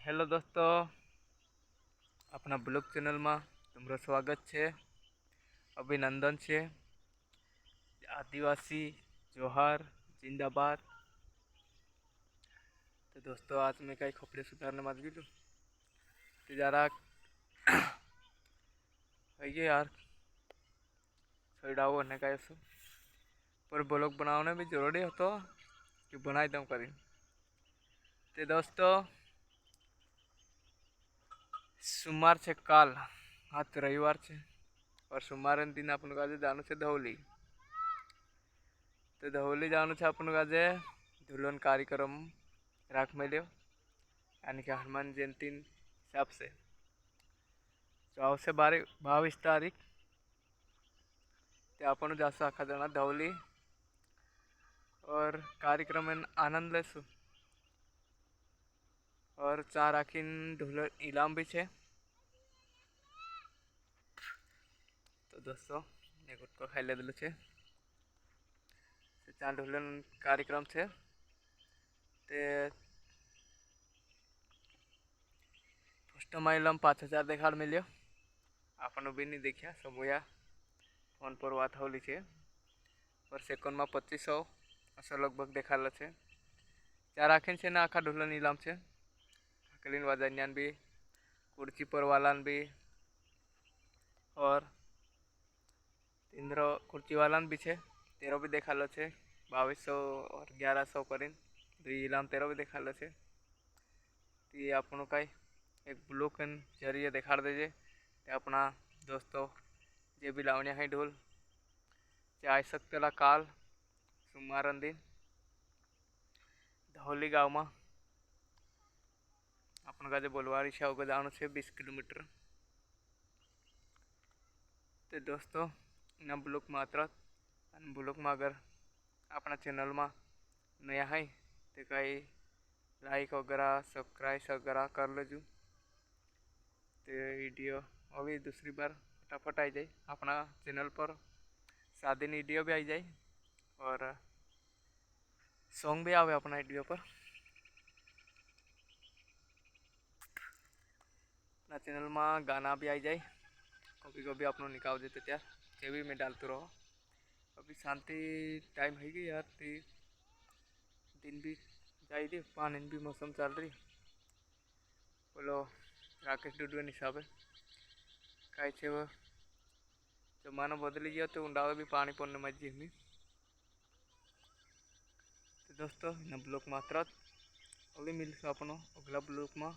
Hello दोस्तों, अपना blog channel में तुम्हारा स्वागत है। अभिनंदन છે। आदिवासी जोहार जिंदाबाद। तो दोस्तों आज मैं कई कपड़े सुधारने मत गई तो जरा है यार सड़ाओ ने कहे पर ब्लॉग बनाने भी जरूरी हो तो कि बनाई दम करी। तो दोस्तों सोमवार છે काल, आज तो रविवार છે और सोमवार दिन अपन काजे जानु છે धौली। तो धौली जानु છે अपन काजे दुल्हन कार्यक्रम राख मेल्यो यानी कि हनुमान जयंती हिसाब से तो आवश्य 22 तारीख ते अपन जासु आखा जना धौली और कार्यक्रम में आनंद लेसु और चा राखीन ढोलर इलाम भी है। तो दोस्तों ये गुटको खाई ले दिलो छे चा ढोलन कार्यक्रम है ते फर्स्ट इलाम 5,000 देखाड़ मिल्यो। आपने भी नहीं देखा समूया फोन पर बात होली है और सेकंड में 2500 ऐसा लगभग देखाड़ेला है। चार आखिन से ना आखा ढोलन इलाम है अकेलीन वाजान्यान भी कुर्ची पर वालान भी और इंद्र कुर्ची वालान भी है तेरो भी देखाड़ेलो है 2200 और 1100 करीन तो इलाम तेरो भी देखाड़ेलो है। तो ये आपनो कई एक ब्लॉग के जरिए देखाड़ देजे ते अपना दोस्तों जे भी लावण्या है ढोल जे आई सकतेला काल सोमवार दिन धौली गाँव में अपन का बोलवाड़ी से अगर जाना है 20 किलोमीटर। तो दोस्तों इन ब्लॉग में अतरत ब्लॉग में अगर अपना चैनल में नया है तो कई लाइक वगैरह सब्सक्राइब वगैरह कर लेजू तो वीडियो अभी दूसरी बार फटाफट आई जाए अपना चैनल पर शादी वीडियो भी आई जाए और सॉन्ग भी आवे अपना वीडियो पर। अपना चैनल में गाना भी आई जाए कभी कभी अपनों निकाल देते त्यार ये भी मैं डालते रहो। अभी शांति टाइम है गई यार दिन भी जाई दी पानी भी मौसम चल रही बोलो राकेश डुडुआ हिसाबे कई छे वो जमानो बदली गया तो ऊंडावे भी पानी पड़ने मजी हमी। तो दोस्तों इन ब्लॉग मात्र अभी मिलते अपनों अगला ब्लॉग में।